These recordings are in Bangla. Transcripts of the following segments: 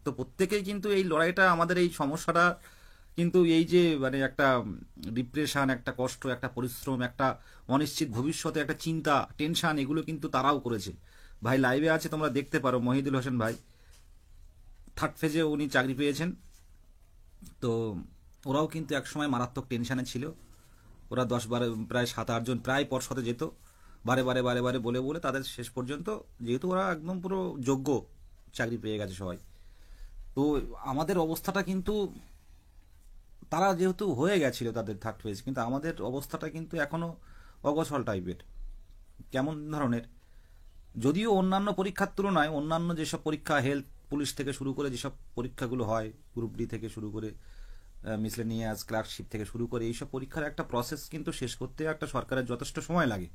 তো প্রত্যেকেই কিন্তু এই লড়াইটা, আমাদের এই সমস্যাটা কিন্তু এই যে মানে একটা ডিপ্রেশন, একটা কষ্ট, একটা পরিশ্রম, একটা অনিশ্চিত ভবিষ্যতে একটা চিন্তা, টেনশন, এগুলো কিন্তু তারাও করেছে। ভাই লাইভে আছে, তোমরা দেখতে পারো, মহিদুল হোসেন ভাই থার্ড ফেজে উনি চাকরি পেয়েছেন। তো ওরাও কিন্তু একসময় মারাত্মক টেনশানে ছিল। ওরা 10-12 প্রায় 7-8 জন প্রায় পর্ষদে যেত, বারে বারে বারে বারে বলে বলে তাদের শেষ পর্যন্ত, যেহেতু ওরা একদম পুরো যোগ্য, চাকরি পেয়ে গেছে সবাই। তো আমাদের অবস্থাটা কিন্তু, তারা যেহেতু হয়ে গেছিল তাদের থার্ড ফেজ, কিন্তু আমাদের অবস্থাটা কিন্তু এখনো অগোছল টাইপের। কেমন ধরনের, যদিও অন্যান্য পরীক্ষার তুলনায় অন্যান্য যেসব পরীক্ষা, হেলথ, পুলিশ থেকে শুরু করে যেসব পরীক্ষাগুলো হয়, গ্রুপ ডি থেকে শুরু করে মিসলেনিয়াস ক্লার্কশিপ থেকে শুরু করে, এইসব পরীক্ষার একটা প্রসেস কিন্তু শেষ করতে একটা সরকারের যথেষ্ট সময় লাগে।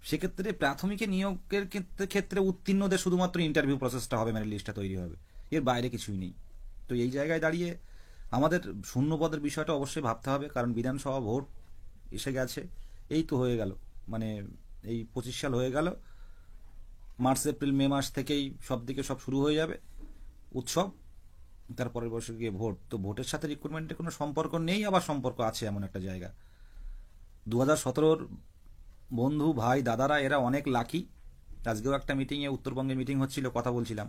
সেক্ষেত্রে প্রাথমিকে নিয়োগের ক্ষেত্রে উত্তীর্ণদের শুধুমাত্র ইন্টারভিউ প্রসেসটা হবে, মেরিট লিস্টটা তৈরি হবে, এর বাইরে কিছুই নেই। তো এই জায়গায় দাঁড়িয়ে আমাদের শূন্য পদের বিষয়টা অবশ্যই ভাবতে হবে, কারণ বিধানসভা ভোট এসে গেছে। এই তো হয়ে গেল, মানে এই 25 সাল হয়ে গেল, মার্চ এপ্রিল মে মাস থেকেই সব দিকে সব শুরু হয়ে যাবে উৎসব। তারপরের বছর গিয়ে ভোট, তো ভোটের সাথে রিক্রুটমেন্টের কোনো সম্পর্ক নেই, আবার সম্পর্ক আছে এমন একটা জায়গা। 2017-র বন্ধু ভাই দাদারা এরা অনেক লাকি। আজকেও একটা মিটিংয়ে, উত্তরবঙ্গে মিটিং হচ্ছিল, কথা বলছিলাম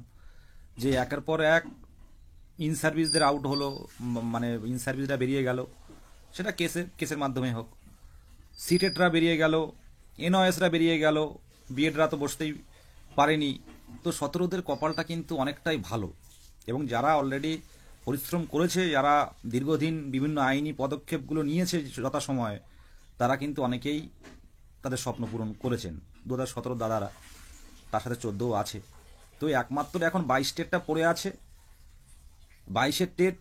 যে একের পর এক ইন সার্ভিসদের আউট হলো, মানে ইন সার্ভিসরা বেরিয়ে গেল, সেটা কেসের মাধ্যমে হোক, সিটেটরা বেরিয়ে গেল, এনওএসরা বেরিয়ে গেল, বিএডরা তো বসতেই পারেনি। তো 17দের কপালটা কিন্তু অনেকটাই ভালো, এবং যারা অলরেডি পরিশ্রম করেছে, যারা দীর্ঘদিন বিভিন্ন আইনি পদক্ষেপগুলো নিয়েছে যথাসময়ে, তারা কিন্তু অনেকেই তাদের স্বপ্ন পূরণ করেছেন। 2017 দাদারা, তার সাথে 14ও আছে। তো একমাত্র এখন 22 টেটটা পড়ে আছে। 22-এর টেট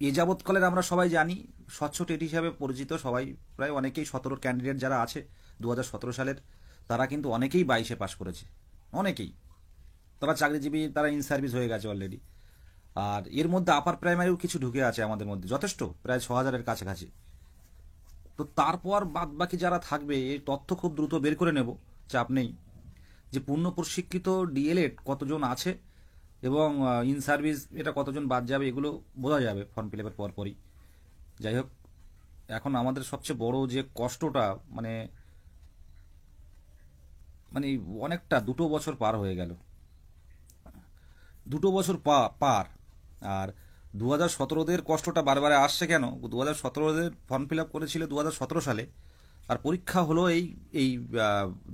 এ যাবৎকালের আমরা সবাই জানি স্বচ্ছ টেট হিসাবে পরিচিত সবাই, প্রায় অনেকেই 17 ক্যান্ডিডেট যারা আছে 2017 সালের, তারা কিন্তু অনেকেই 22-এ পাশ করেছে, অনেকেই। তারা চাকরিজীবী, তারা ইন সার্ভিস হয়ে গেছে অলরেডি। আর এর মধ্যে আপার প্রাইমারিও কিছু ঢুকে আছে আমাদের মধ্যে, যথেষ্ট, প্রায় 6,000-এর কাছাকাছি। তো তারপর বাদ বাকি যারা থাকবে, এই তথ্য খুব দ্রুত বের করে নেব, চাপ নেই, যে পূর্ণ প্রশিক্ষিত ডিএলএড কতজন আছে এবং ইন সার্ভিস এটা কতজন বাদ যাবে, এগুলো বোঝা যাবে ফর্ম ফিল আপের পরপরই। যাই হোক, এখন আমাদের সবচেয়ে বড় যে কষ্টটা, মানে মানে অনেকটা 2 বছর পার হয়ে গেল, 2 বছর পার। আর 2017-দের কষ্টটা বারবার আসছে কেন, 2017-দের ফর্ম ফিল আপ করেছিল 2017 সালে, আর পরীক্ষা হলো এই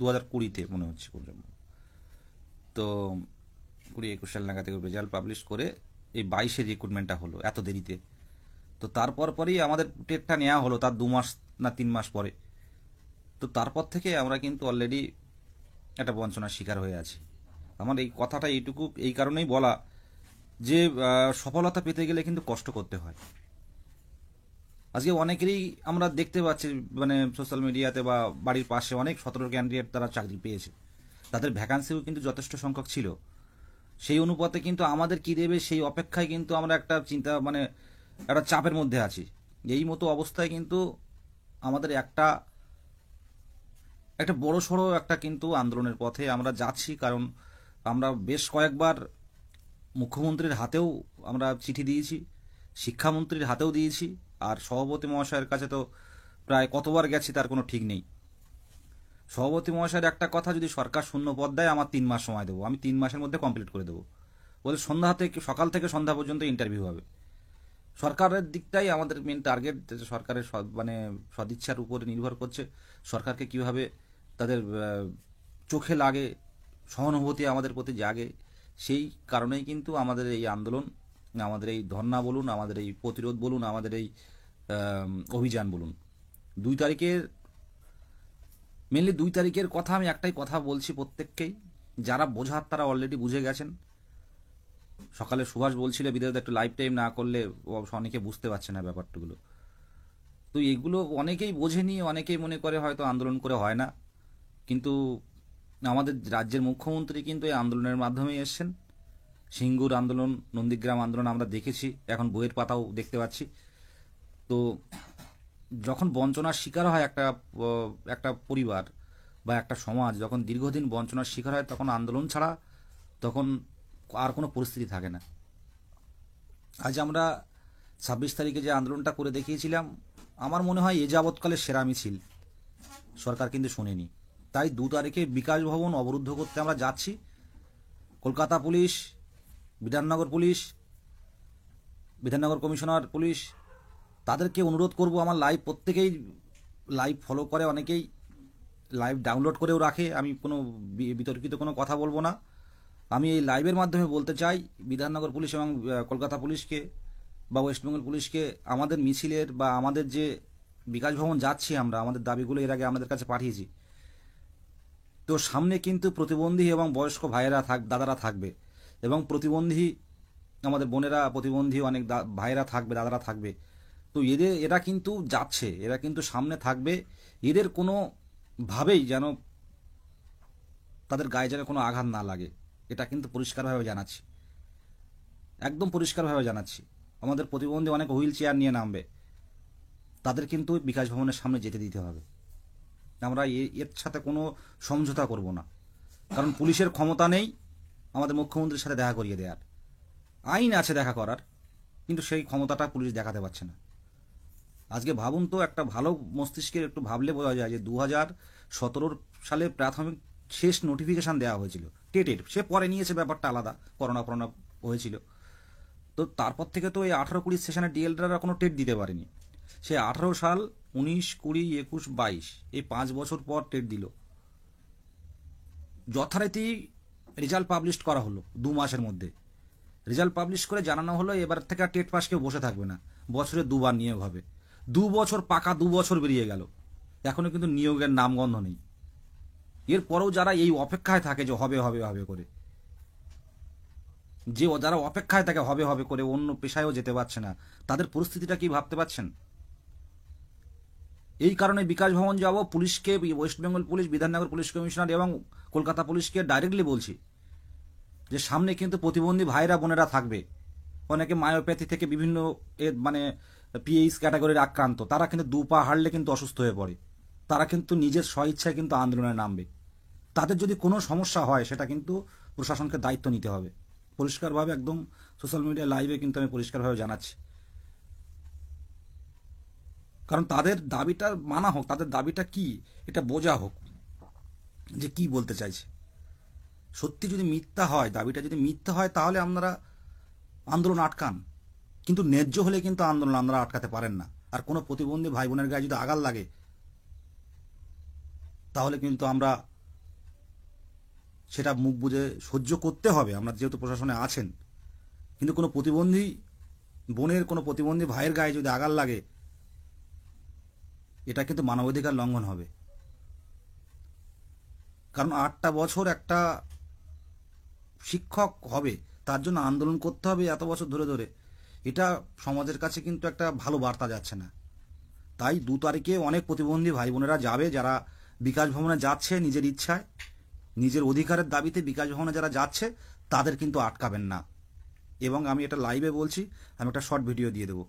2020-তে মনে হচ্ছে। তো 20-21 সাল নাগাদ রেজাল্ট পাবলিশ করে এই 22-এর রিক্রুটমেন্টটা হলো এত দেরিতে। তো তারপর পরেই আমাদের টেটটা নেওয়া হলো, তার 2 মাস না 3 মাস পরে। তো তারপর থেকে আমরা কিন্তু অলরেডি একটা বঞ্চনার শিকার হয়ে আছি। আমার এই কথাটা এইটুকু এই কারণেই বলা, যে সফলতা পেতে গেলে কিন্তু কষ্ট করতে হয়। আজকে অনেকেরই আমরা দেখতে পাচ্ছি, মানে সোশ্যাল মিডিয়াতে বা বাড়ির পাশে অনেক 17 ক্যান্ডিডেট তারা চাকরি পেয়েছে, তাদের ভ্যাকান্সিও কিন্তু যথেষ্ট সংখ্যক ছিল। সেই অনুপাতে কিন্তু আমাদের কি দেবে সেই অপেক্ষায় কিন্তু আমরা একটা চিন্তা, মানে একটা চাপের মধ্যে আছি। এই মতো অবস্থায় কিন্তু আমাদের একটা একটা বড় সড়ো একটা কিন্তু আন্দোলনের পথে আমরা যাচ্ছি, কারণ আমরা বেশ কয়েকবার মুখ্যমন্ত্রীর হাতেও আমরা চিঠি দিয়েছি, শিক্ষামন্ত্রীর হাতেও দিয়েছি, আর সভাপতি মহাশয়ের কাছে তো প্রায় কতবার গেছি তার কোনো ঠিক নেই। সভাপতি মহাশয়ের একটা কথা, যদি সরকার শূন্য পদ দেয় আমার 3 মাস সময় দেবো, আমি 3 মাসের মধ্যে কমপ্লিট করে দেবো। বলে সকাল থেকে সন্ধ্যা পর্যন্ত ইন্টারভিউ হবে। সরকারের দিকটাই আমাদের মেন টার্গেট, সরকারের মানে সদিচ্ছার উপরে নির্ভর করছে সরকারকে কিভাবে তাদের চোখে লাগে, সহানুভূতি আমাদের প্রতি জাগে। সেই কারণেই কিন্তু আমাদের এই আন্দোলন, আমাদের এই ধর্না বলুন, আমাদের এই প্রতিরোধ বলুন, আমাদের এই অভিযান বলুন। 2 তারিখের, মেনলি 2 তারিখের কথা, আমি একটাই কথা বলছি প্রত্যেককেই, যারা বোঝার তারা অলরেডি বুঝে গেছেন। সকালে সুভাষ বলছিল বিদ্যালয়তে একটু লাইফ টাইম না করলে অনেকে বুঝতে পারছে না ব্যাপারগুলো। তো এগুলো অনেকেই বোঝেনি, অনেকেই মনে করে হয়তো আন্দোলন করে হয় না, কিন্তু আমাদের রাজ্যের মুখ্যমন্ত্রী কিন্তু এই আন্দোলনের মাধ্যমেই এসছেন। সিঙ্গুর আন্দোলন, নন্দীগ্রাম আন্দোলন আমরা দেখেছি, এখন বইয়ের পাতাও দেখতে পাচ্ছি। তো যখন বঞ্চনার শিকার হয় একটা পরিবার বা একটা সমাজ, যখন দীর্ঘদিন বঞ্চনার শিকার হয়, তখন আন্দোলন ছাড়া তখন আর কোনো পরিস্থিতি থাকে না। আজ আমরা 26 তারিখে যে আন্দোলনটা করে দেখিয়েছিলাম, আমার মনে হয় এ যাবৎকালের সেরা মিছিল। সরকার কিন্তু শোনেনি। তাই 2 তারিখে বিকাশ ভবন অবরুদ্ধ করতে আমরা যাচ্ছি। Kolkata police, Bidhannagar police, Bidhannagar commissioner police, তাদেরকে অনুরোধ করব, আমার লাইভ প্রত্যেকেই লাইভ ফলো করে, অনেকেই লাইভ ডাউনলোড করেও রাখে। আমি কোনো বিতর্কিত কোনো কথা বলবো না। আমি এই লাইভের মাধ্যমে বলতে চাই বিধাননগর পুলিশ এবং কলকাতা পুলিশকে বা ওয়েস্টবেঙ্গল পুলিশকে, আমাদের মিছিলের বা আমাদের যে বিকাশ ভবন যাচ্ছি আমরা, আমাদের দাবিগুলো এর আগে আমাদের কাছে পাঠিয়েছি। তো সামনে কিন্তু প্রতিবন্ধী এবং বয়স্ক ভাইয়েরা দাদারা থাকবে, এবং প্রতিবন্ধী আমাদের বোনেরা, প্রতিবন্ধী অনেক ভাইয়েরা থাকবে, দাদারা থাকবে। তো এরা কিন্তু যাচ্ছে, এরা কিন্তু সামনে থাকবে। এদের কোনো ভাবেই যেন তাদের গায়ে যেন কোনো আঘাত না লাগে, এটা কিন্তু পরিষ্কারভাবে জানাচ্ছি, একদম পরিষ্কারভাবে জানাচ্ছি। আমাদের প্রতিবন্ধী অনেক হুইল চেয়ার নিয়ে নামবে, তাদের কিন্তু বিকাশ ভবনের সামনে যেতে দিতে হবে। আমরা এর সাথে কোনো সমঝোতা করব না, কারণ পুলিশের ক্ষমতা নেই আমাদের মুখ্যমন্ত্রীর সাথে দেখা করিয়ে দেওয়ার। আইন আছে দেখা করার, কিন্তু সেই ক্ষমতাটা পুলিশ দেখাতে পারছে না। আজকে ভাবুন তো, একটা ভালো মস্তিষ্কের একটু ভাবলে বোঝা যায় যে 2017 সালে প্রাথমিক শেষ নোটিফিকেশান দেওয়া হয়েছিল টেটের, সে পরে নিয়েছে, ব্যাপারটা আলাদা, করোনা হয়েছিল। তো তারপর থেকে তো এই 18-20 সেশনে ডিএলএডরা কোনো টেট দিতে পারেনি। সে 18 সাল, 19, 20, 21, 22 এই 5 বছর পর টেট দিল। যথারীতি রেজাল্ট পাবলিশ করা হলো 2 মাসের মধ্যে। রেজাল্ট পাবলিশ করে জানানো হলো এবার থেকে আর টেট পাস কেউ বসে থাকবে না, বছরে 2 বার নিয়োগ হবে। 2 বছর, পাকা 2 বছর বেরিয়ে গেল, এখনো কিন্তু নিয়োগের নামগন্ধ নেই। এরপরেও যারা এই অপেক্ষায় থাকে যে হবে হবে হবে করে, যারা অপেক্ষায় থাকে হবে হবে করে, অন্য পেশায়ও যেতে পারছে না, তাদের পরিস্থিতিটা কি ভাবতে পারছেন? এই কারণে বিকাশ ভবন যাব, পুলিশকে, West Bengal police, Bidhannagar police commissioner এবং কলকাতা পুলিশকে ডাইরেক্টলি বলছি যে সামনে কিন্তু প্রতিবন্ধী ভাইরা বোনেরা থাকবে। অনেকে মায়োপ্যাথি থেকে বিভিন্ন মানে পিএইচ ক্যাটাগরির আক্রান্ত, তারা কিন্তু 2 পা হারলে কিন্তু অসুস্থ হয়ে পড়ে, তারা কিন্তু নিজের স্বইচ্ছায় কিন্তু আন্দোলনে নামবে। তাদের যদি কোনো সমস্যা হয় সেটা কিন্তু প্রশাসনকে দায়িত্ব নিতে হবে। পরিষ্কারভাবে একদম সোশ্যাল মিডিয়া লাইভে কিন্তু আমি পরিষ্কারভাবে জানাচ্ছি, কারণ তাদের দাবিটা মানা হোক, তাদের দাবিটা কি এটা বোঝা হোক যে কি বলতে চাইছে। সত্যি যদি মিথ্যা হয়, দাবিটা যদি মিথ্যা হয়, তাহলে আপনারা আন্দোলন আটকান, কিন্তু ন্যায্য হলে কিন্তু আন্দোলন আপনারা আটকাতে পারেন না। আর কোনো প্রতিবন্ধী ভাই বোনের গায়ে যদি আঘাত লাগে, তাহলে কিন্তু আমরা সেটা মুখ বুঝে সহ্য করতে হবে, আমরা যেহেতু প্রশাসনে আছেন। কিন্তু কোনো প্রতিবন্ধী বোনের, কোনো প্রতিবন্ধী ভাইয়ের গায়ে যদি আঘাত লাগে, এটা কিন্তু মানবাধিকার লঙ্ঘন হবে। কারণ 8টা বছর একটা শিক্ষক হবে, তার জন্য আন্দোলন করতে হবে এত বছর ধরে ধরে, এটা সমাজের কাছে কিন্তু একটা ভালো বার্তা যাচ্ছে না। তাই 2 তারিখে অনেক প্রতিবন্ধী ভাই বোনেরা যাবে, যারা বিকাশ ভবনে যাচ্ছে নিজের ইচ্ছায়, নিজের অধিকারের দাবিতে বিকাশ ভবনে যারা যাচ্ছে, তাদের কিন্তু আটকাবেন না। এবং আমি এটা লাইভে বলছি, আমি একটা শর্ট ভিডিও দিয়ে দেবো,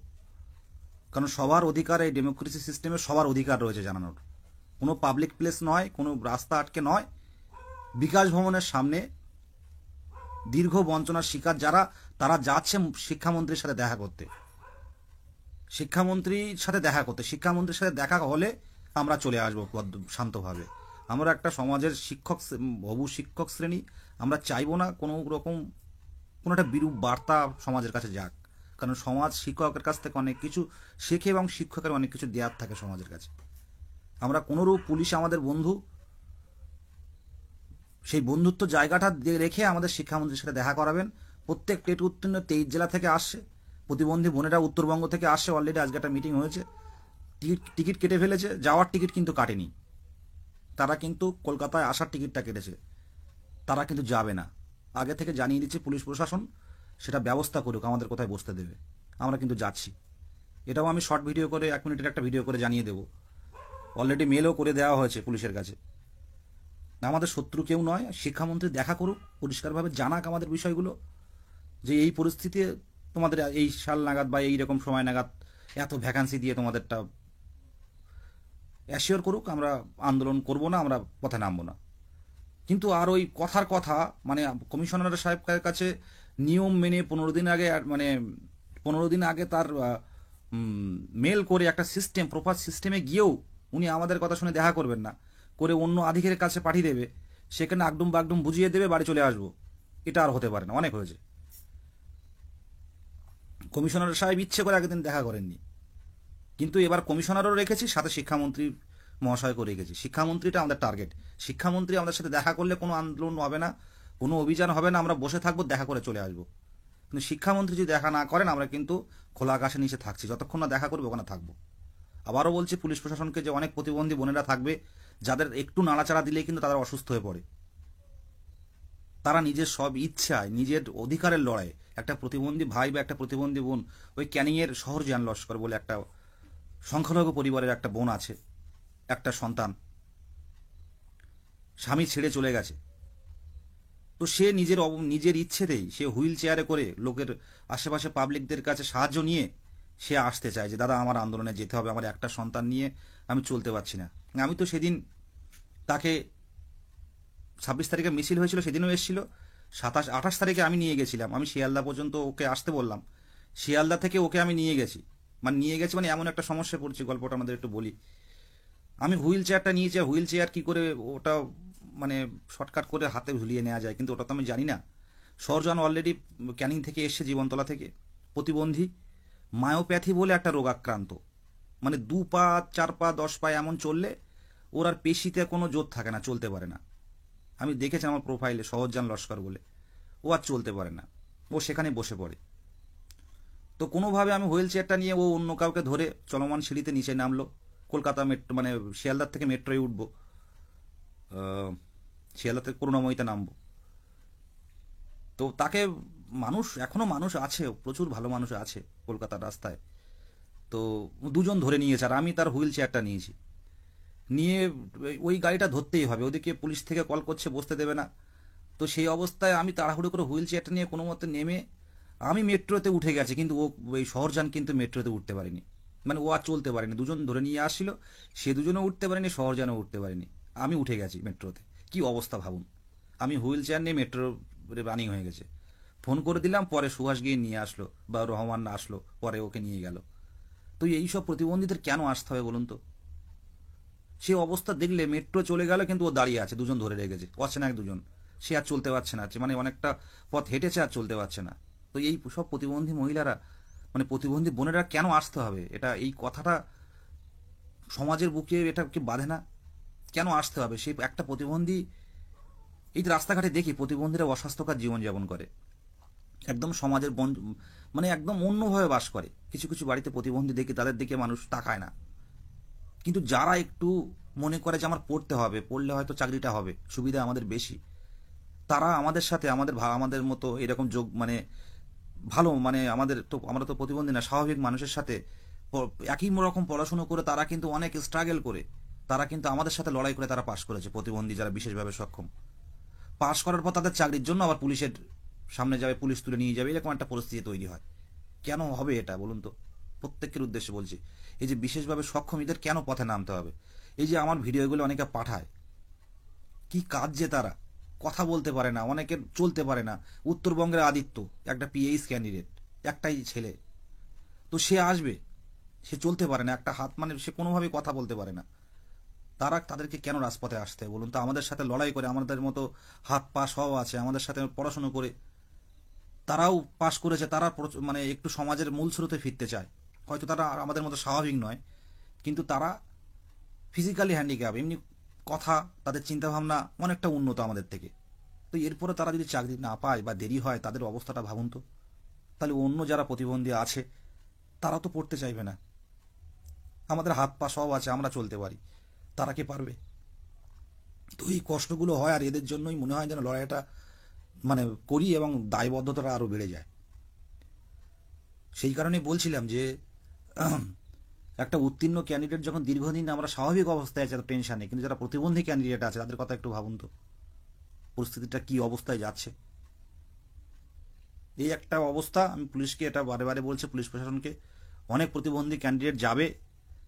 কারণ সবার অধিকার, এই ডেমোক্রেসি সিস্টেমে সবার অধিকার রয়েছে জানানোর। কোনো পাবলিক প্লেস নয়, কোনো রাস্তা আটকে নয়, বিকাশ ভবনের সামনে দীর্ঘ বঞ্চনার শিকার যারা, তারা যাচ্ছে শিক্ষামন্ত্রীর সাথে দেখা করতে, শিক্ষামন্ত্রীর সাথে দেখা হলে আমরা চলে আসবো শান্তভাবে। আমরা একটা সমাজের হবু শিক্ষক শ্রেণী, আমরা চাইবো না কোনো রকম কোনো একটা বিরূপ বার্তা সমাজের কাছে যাক, কারণ সমাজ শিক্ষকের কাছ থেকে অনেক কিছু শেখে এবং শিক্ষকের অনেক কিছু দেওয়ার থাকে সমাজের কাছে। আমরা কোনোরূপ, পুলিশ আমাদের বন্ধু, সেই বন্ধুত্ব জায়গাটা রেখে আমাদের শিক্ষামন্ত্রীর সাথে দেখা করাবেন। প্রত্যেক টেট উত্তীর্ণ 23 জেলা থেকে আসছে, প্রতিবন্ধী বোনেরা উত্তরবঙ্গ থেকে আসছে, অলরেডি আজকে একটা মিটিং হয়েছে, টিকিট কেটে ফেলেছে, যাওয়ার টিকিট কিন্তু কাটেনি, তারা কিন্তু কলকাতায় আসার টিকিটটা কেটেছে, তারা কিন্তু যাবে না। আগে থেকে জানিয়ে দিচ্ছে পুলিশ প্রশাসন, সেটা ব্যবস্থা করুক আমাদের কোথায় বসতে দেবে। আমরা কিন্তু যাচ্ছি, এটাও আমি শর্ট ভিডিও করে 1 মিনিটের একটা ভিডিও করে জানিয়ে দেবো। অলরেডি মেলও করে দেওয়া হয়েছে পুলিশের কাছে। আমাদের শত্রু কেউ নয়, শিক্ষামন্ত্রী দেখা করুক, পরিষ্কারভাবে জানাক আমাদের বিষয়গুলো, যে এই পরিস্থিতি তোমাদের এই সাল নাগাদ বা এই রকম সময় নাগাদ এত ভ্যাকান্সি দিয়ে তোমাদেরটা অ্যাসিওর করুক। আমরা আন্দোলন করব না, আমরা পথে নামবো না। কিন্তু আর ওই কথার কথা, মানে কমিশনার সাহেবের কাছে নিয়ম মেনে 15 দিন আগে মানে 15 দিন আগে তার মেল করে একটা সিস্টেম, প্রপার সিস্টেমে গিয়েও উনি আমাদের কথা শুনে দেখা করবেন না, করে অন্য আধিকারিকের কাছে পাঠিয়ে দেবে, সেখানে আগডুম বাগডুম বুঝিয়ে দেবে, বাড়ি চলে আসবো। এটা আর হতে পারে না, অনেক হয়েছে। কমিশনার সাহেব ইচ্ছে করে আগের দিন দেখা করেননি, কিন্তু এবার কমিশনারও রেখেছি, সাথে শিক্ষামন্ত্রী মহাশয়কেও রেখেছি। শিক্ষামন্ত্রীটা আমাদের টার্গেট। শিক্ষামন্ত্রী আমাদের সাথে দেখা করলে কোনো আন্দোলন হবে না, কোনো অভিযান হবে না, আমরা বসে থাকবো, দেখা করে চলে আসবো। কিন্তু শিক্ষামন্ত্রী যদি দেখা না করেন, আমরা কিন্তু খোলা আকাশের নিচে থাকছি, যতক্ষণ না দেখা করবে ওখানে থাকবো। আবারও বলছি পুলিশ প্রশাসনকে যে অনেক প্রতিবন্ধী বোনেরা থাকবে যাদের একটু নাড়াচাড়া দিলেই কিন্তু তারা অসুস্থ হয়ে পড়ে। তারা নিজের সব ইচ্ছায়, নিজের অধিকারের লড়াই, একটা প্রতিবন্ধী ভাই বা একটা প্রতিবন্ধী বোন, ওই ক্যানিংয়ের শহর জ্ঞান লস্কর বলে একটা সংখ্যালঘু পরিবারের একটা বোন আছে, একটা সন্তান, স্বামী ছেড়ে চলে গেছে। তো সে নিজের ইচ্ছেতেই সে হুইল চেয়ারে করে লোকের আশেপাশে পাবলিকদের কাছে সাহায্য নিয়ে সে আসতে চায় যে দাদা আমার আন্দোলনে যেতে হবে, আমার একটা সন্তান নিয়ে আমি চলতে পারছি না। আমি তো সেদিন তাকে 26 তারিখে মিছিল হয়েছিল, সেদিনও এসেছিল। 27 28 তারিখে আমি নিয়ে গেছিলাম, আমি শিয়ালদা পর্যন্ত ওকে আসতে বললাম, শিয়ালদা থেকে ওকে আমি নিয়ে গেছি। মানে এমন একটা সমস্যা পড়ছি, গল্পটা আমাদের একটু বলি। আমি হুইল চেয়ারটা নিয়েছি, হুইল চেয়ার কী করে ওটা মানে শর্টকাট করে হাতে ঝুলিয়ে নেওয়া যায়, কিন্তু ওটা তো আমি জানি না। সরজন অলরেডি ক্যানিং থেকে এসছে, জীবনতলা থেকে, প্রতিবন্ধী, মায়োপ্যাথি বলে একটা রোগাক্রান্ত, মানে 2 পা 4 পা 10 পা এমন চললে ওর আর পেশিতে কোনো জোর থাকে না, চলতে পারে না। আমি দেখেছি আমার প্রোফাইলে সহজান লস্কর বলে, ও আর চলতে পারে না, ও সেখানে বসে পড়ে। তো কোনোভাবে আমি হুইল চেয়ারটা নিয়ে, ও অন্য কাউকে ধরে চলমান সিঁড়িতে নিচে নামলো। কলকাতা মেট্রো মানে শিয়ালদার থেকে মেট্রোয় উঠবো, শিয়ালদা থেকে করুণাময়ীতে নামবো। তো তাকে, মানুষ এখনো মানুষ আছে, প্রচুর ভালো মানুষ আছে কলকাতার রাস্তায়। তো দুজন ধরে নিয়েছে, আর আমি তার হুইল চেয়ারটা নিয়েছি। নিয়ে ওই গাড়িটা ধরতেই হবে, ওদিকে পুলিশ থেকে কল করছে, বসতে দেবে না। তো সেই অবস্থায় আমি তাড়াহুড়ো করে হুইল চেয়ারটা নিয়ে কোনো মতে নেমে আমি মেট্রোতে উঠে গেছি, কিন্তু ও ওই শহরযান কিন্তু মেট্রোতে উঠতে পারেনি, মানে ও আর চলতে পারেনি। দুজন ধরে নিয়ে আসছিল, সে দুজনও উঠতে পারেনি, শহরযানও উঠতে পারেনি, আমি উঠে গেছি মেট্রোতে। কি অবস্থা ভাবুন, আমি হুইল চেয়ার নিয়ে মেট্রো রানিং হয়ে গেছে। ফোন করে দিলাম, পরে সুভাষ গিয়ে নিয়ে আসলো, বা রহমান আসলো, পরে ওকে নিয়ে গেল। তো এইসব প্রতিবন্ধীদের কেন আসতে হবে বলুন তো? সে অবস্থা দেখলে মেট্রো চলে গেল, কিন্তু ও দাঁড়িয়ে আছে, দুজন ধরে রেখেছে, অচেনা এক দুজন। সে আর চলতে পারছে না, মানে অনেকটা পথ হেঁটেছে, আর চলতে পারছে না। তো এই সব প্রতিবন্ধী মহিলারা, মানে প্রতিবন্ধী বোনেরা কেন আসতে হবে, এটা এই কথাটা সমাজের বুকে এটা কি বাধে না? কেন আসতে হবে? সেই একটা প্রতিবন্ধী, এই যে রাস্তাঘাটে দেখি প্রতিবন্ধীরা অস্বাস্থ্যকর জীবনযাপন করে, একদম সমাজের মানে একদম অন্যভাবে বাস করে। কিছু কিছু বাড়িতে প্রতিবন্ধী দেখি, তাদের দিকে মানুষ তাকায় না। কিন্তু যারা একটু মনে করে যে আমার পড়তে হবে, পড়লে হয়তো চাকরিটা হবে, সুবিধা আমাদের বেশি, তারা আমাদের সাথে, আমাদের মতো এরকম যোগ মানে ভালো, মানে আমরা তো প্রতিবন্ধী না, স্বাভাবিক মানুষের সাথে একই রকম পড়াশুনো করে তারা কিন্তু অনেক স্ট্রাগল করে, তারা কিন্তু আমাদের সাথে লড়াই করে তারা পাশ করেছে, প্রতিবন্ধী যারা বিশেষভাবে সক্ষম। পাশ করার পর তাদের চাকরির জন্য আবার পুলিশের সামনে যাবে, পুলিশ তুলে নিয়ে যাবে, এরকম একটা পরিস্থিতি তৈরি হয়। কেন হবে এটা বলুন তো? প্রত্যেকের উদ্দেশ্যে বলছি, এই যে বিশেষভাবে সক্ষম এদের কেন পথে নামতে হবে? এই যে আমার ভিডিওগুলো অনেকে পাঠায়, কি কাজ যে তারা কথা বলতে পারে না, অনেকের চলতে পারে না। উত্তরবঙ্গের আদিত্য, একটা পিএইচ ক্যান্ডিডেট, একটাই ছেলে, তো সে আসবে, সে চলতে পারে না, একটা হাত মানে সে কোনোভাবেই কথা বলতে পারে না। তাদেরকে কেন রাজপথে আসতে হবে বলুন তো? আমাদের সাথে লড়াই করে, আমাদের মতো হাত পা সব আছে, আমাদের সাথে পড়াশুনো করে তারাও পাশ করেছে, তারা মানে একটু সমাজের মূল স্রোতে ফিরতে চায়। হয়তো তারা আমাদের মতো স্বাভাবিক নয়, কিন্তু তারা ফিজিক্যালি হ্যান্ডিক্যাপ, এমনি কথা, তাদের চিন্তাভাবনা অনেকটা উন্নত আমাদের থেকে। তো এরপরে তারা যদি চাকরি না পায় বা দেরি হয়, তাদের অবস্থাটা ভাবুন তো। তাহলে অন্য যারা প্রতিবন্ধী আছে তারা তো পড়তে চাইবে না। আমাদের হাত পা সব আছে, আমরা চলতে পারি, তারা কি পারবে? তো এই কষ্টগুলো হয়, আর এদের জন্যই মনে হয় যেন লড়াইটা মানে করি, এবং দায়বদ্ধতাটা আরও বেড়ে যায়। সেই কারণে বলছিলাম যে একটা উত্তীর্ণ ক্যান্ডিডেট যখন দীর্ঘদিন, আমরা স্বাভাবিক অবস্থায় আছে টেনশানে, কিন্তু যারা প্রতিবন্ধী ক্যান্ডিডেট আছে তাদের কথা একটু ভাবুন তো, পরিস্থিতিটা কি অবস্থায় যাচ্ছে। এই একটা অবস্থা, আমি পুলিশকে এটা বারে বারে বলছি, পুলিশ প্রশাসনকে, অনেক প্রতিবন্ধী ক্যান্ডিডেট যাবে,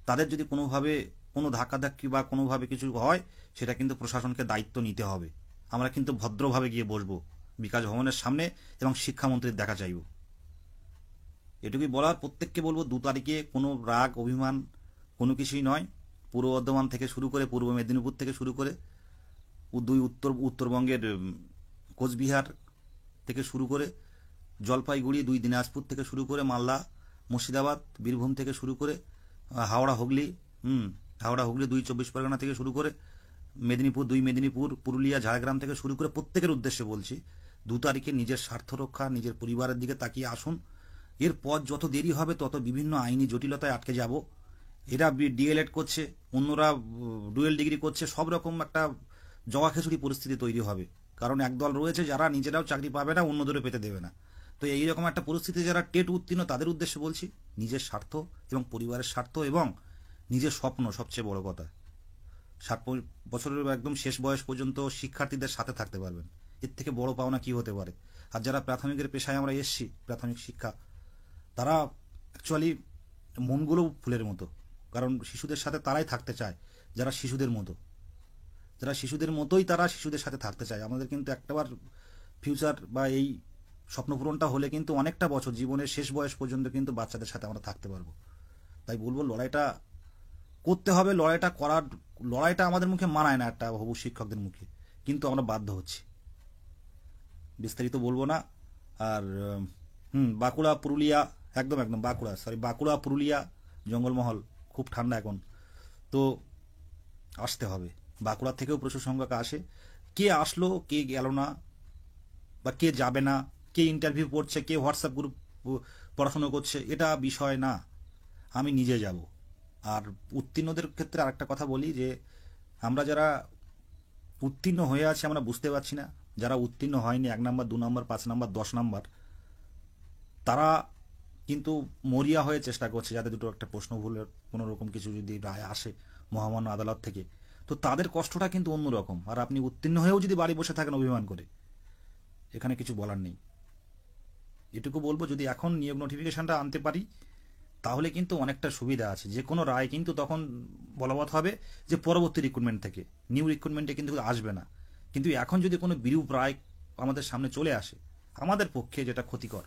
তাদের যদি কোনোভাবে কোনো ধাক্কাধাক্কি বা কোনোভাবে কিছু হয়, সেটা কিন্তু প্রশাসনকে দায়িত্ব নিতে হবে। আমরা কিন্তু ভদ্রভাবে গিয়ে বসবো বিকাশ ভবনের সামনে এবং শিক্ষামন্ত্রীর দেখা চাইব। এটুকুই বলার, প্রত্যেককে বলবো 2 তারিখে কোনো রাগ অভিমান কোনো কিছুই নয়। পূর্ব বর্ধমান থেকে শুরু করে, পূর্ব মেদিনীপুর থেকে শুরু করে, উত্তরবঙ্গের কোচবিহার থেকে শুরু করে, জলপাইগুড়ি 2 দিনাজপুর থেকে শুরু করে, মালদা, মুর্শিদাবাদ, বীরভূম থেকে শুরু করে, হাওড়া হুগলি, হাওড়া হুগলি 2 24 পরগনা থেকে শুরু করে, মেদিনীপুর 2 মেদিনীপুর, পুরুলিয়া, ঝাড়গ্রাম থেকে শুরু করে প্রত্যেকের উদ্দেশ্যে বলছি, 2 তারিখে নিজের স্বার্থ রক্ষা, নিজের পরিবারের দিকে তাকিয়ে আসুন। এরপর যত দেরি হবে তত বিভিন্ন আইনি জটিলতায় আটকে যাব। এরা ডিএলএড করছে, অন্যরা ডুয়েল ডিগ্রি করছে, সব রকম একটা জগা খিচুড়ি পরিস্থিতি তৈরি হবে। কারণ একদল রয়েছে যারা নিজেরাও চাকরি পাবে না, অন্যদেরও পেতে দেবে না। তো এইরকম একটা পরিস্থিতি যারা টেট উত্তীর্ণ তাদের উদ্দেশ্যে বলছি, নিজের স্বার্থ এবং পরিবারের স্বার্থ এবং নিজের স্বপ্ন সবচেয়ে বড় কথা। 60 বছরের একদম শেষ বয়স পর্যন্ত শিক্ষার্থীদের সাথে থাকতে পারবেন, এর থেকে বড় পাওনা কি হতে পারে। আর যারা প্রাথমিকের পেশায় আমরা এসছি, প্রাথমিক শিক্ষা, তারা অ্যাকচুয়ালি মনগুলো ফুলের মতো। কারণ শিশুদের সাথে তারাই থাকতে চায় যারা শিশুদের মতো, যারা শিশুদের মতোই তারা শিশুদের সাথে থাকতে চায়। আমাদের কিন্তু একটাবার ফিউচার বা এই স্বপ্নপূরণটা হলে কিন্তু অনেকটা বছর, জীবনের শেষ বয়স পর্যন্ত কিন্তু বাচ্চাদের সাথে আমরা থাকতে পারবো। তাই বলবো লড়াইটা করতে হবে। লড়াইটা আমাদের মুখে মানায় না একটা হবু শিক্ষকদের মুখে, কিন্তু আমরা বাধ্য হচ্ছি। বিস্তারিত বলবো না। আর বাঁকুড়া পুরুলিয়া, একদম বাঁকুড়া পুরুলিয়া জঙ্গলমহল খুব ঠান্ডা এখন, তো আসতে হবে। বাঁকুড়া থেকেও প্রচুর সংখ্যক আসে। কে আসলো কে গেল না, বা কে যাবে না, কে ইন্টারভিউ পড়ছে, কে হোয়াটসঅ্যাপ গ্রুপ পড়াশুনো করছে, এটা বিষয় না। আমি নিজে যাব। আর উত্তীর্ণদের ক্ষেত্রে আরেকটা কথা বলি যে আমরা যারা উত্তীর্ণ হয়ে আছি আমরা বুঝতে পারছি না, যারা উত্তীর্ণ হয়নি 1 নম্বর 2 নম্বর 5 নম্বর 10 নম্বর, তারা কিন্তু মরিয়া হয়ে চেষ্টা করছে যাতে দুটো একটা প্রশ্ন ভুলের কোনো রকম কিছু যদি রায় আসে মহামান্য আদালত থেকে, তো তাদের কষ্টটা কিন্তু অন্যরকম। আর আপনি উত্তীর্ণ হয়েও যদি বাড়ি বসে থাকেন অভিমান করে, এখানে কিছু বলার নেই। এটুকু বলবো, যদি এখন নিয়োগ নোটিফিকেশনটা আনতে পারি তাহলে কিন্তু অনেকটা সুবিধা আছে। যে কোনো রায় কিন্তু তখন বলবৎ হবে যে পরবর্তী রিক্রুটমেন্ট থেকে, নিউ রিক্রুটমেন্টে কিন্তু আসবে না। কিন্তু এখন যদি কোনো বিরূপ রায় আমাদের সামনে চলে আসে আমাদের পক্ষে, যেটা ক্ষতিকর,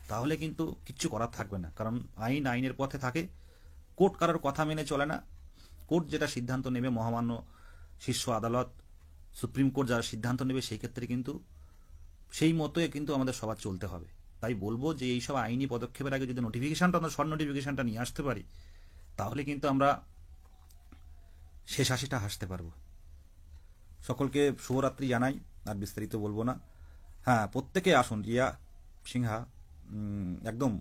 তাহলে কিন্তু কিচ্ছু করার থাকবে না। কারণ আইনের পথে থাকে, কোর্ট কারোর কথা মেনে চলে না। কোর্ট যেটা সিদ্ধান্ত নেবে, মহামান্য শীর্ষ আদালত সুপ্রিম কোর্ট যারা সিদ্ধান্ত নেবে, সেই ক্ষেত্রে কিন্তু সেই মতোই কিন্তু আমাদের সবার চলতে হবে। তাই বলবো যে এইসব আইনি পদক্ষেপের আগে যদি নোটিফিকেশনটা, আমরা শর্ট নোটিফিকেশনটা নিয়ে আসতে পারি, তাহলে কিন্তু আমরা শেষ হাসিটা হাসতে পারবো। সকলকে শুভরাত্রি জানাই, আর বিস্তারিত বলবো না। হ্যাঁ, প্রত্যেকে আসুন। রিয়া সিংহা, একদম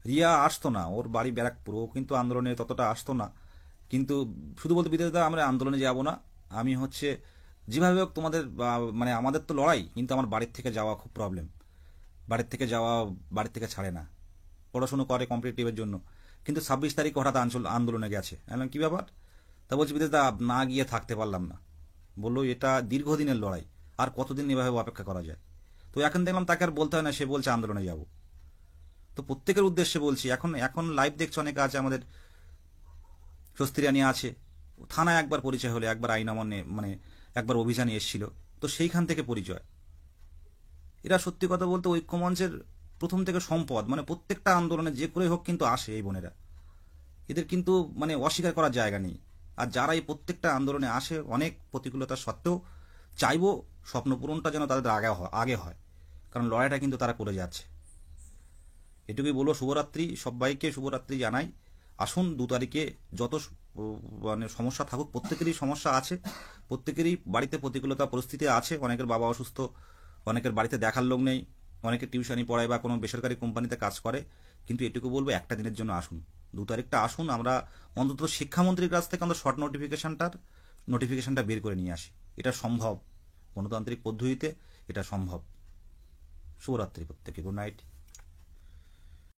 রিয়া আসতো না, ওর বাড়ি ব্যারাকপুর, ও কিন্তু আন্দোলনে ততটা আসতো না। কিন্তু শুধু বলতে বিদ্যার্থীরা আমরা আন্দোলনে যাব না। আমি হচ্ছে যেভাবে হোক তোমাদের মানে আমাদের তো লড়াই, কিন্তু আমার বাড়ির থেকে যাওয়া খুব প্রবলেম। বাড়ির থেকে ছাড়ে না, পড়াশুনো করে কম্পিটিটিভের জন্য, কিন্তু 26 তারিখ হঠাৎ আন্দোলনে গেছে। আমি কি ব্যাপার? তা বলছি বিদ্যার্থীরা না গিয়ে থাকতে পারলাম না। বললো এটা দীর্ঘদিনের লড়াই, আর কতদিন এভাবে অপেক্ষা করা যায়। তো এখন দেখলাম তাকে আর বলতে হয় না, সে বলছে আন্দোলনে যাব। তো প্রত্যেকের উদ্দেশ্যে বলছি, এখন লাইভ দেখছে অনেকে আছে, আমাদের স্বস্তিরানি আছে, থানায় একবার পরিচয় হলে, একবার আইন আমলে মানে একবার অভিযানে এসেছিল, তো সেইখান থেকে পরিচয়। এরা সত্যি কথা বলতে ঐক্যমঞ্চের প্রথম থেকে সম্পদ, মানে প্রত্যেকটা আন্দোলনে যে করে হোক কিন্তু আসে এই বোনেরা, এদের কিন্তু মানে অস্বীকার করার জায়গা নেই। আর যারা এই প্রত্যেকটা আন্দোলনে আসে অনেক প্রতিকূলতা সত্ত্বেও, চাইবো স্বপ্নপূরণটা যেন তাদের আগে হয়, কারণ লড়াইটা কিন্তু তারা করে যাচ্ছে। এটুকুই বলো। শুভরাত্রি, সবাইকে শুভরাত্রি জানাই। আসুন 2 তারিখে, যত মানে সমস্যা থাকুক, প্রত্যেকেরই সমস্যা আছে, প্রত্যেকেরই বাড়িতে প্রতিকূলতা পরিস্থিতি আছে। অনেকের বাবা অসুস্থ, অনেকের বাড়িতে দেখার লোক নেই, অনেকে টিউশনি পড়ায় বা কোনো বেসরকারি কোম্পানিতে কাজ করে। কিন্তু এটুকু বলবো, একটা দিনের জন্য আসুন, 2 তারিখটা আসুন। আমরা অন্তত শিক্ষামন্ত্রীর কাছ থেকে আমরা শর্ট নোটিফিকেশনটা বের করে নিয়ে আসি। এটা সম্ভব, গণতান্ত্রিক পদ্ধতিতে এটা সম্ভব। শুভরাত্রি প্রত্যেকে, গুড নাইট।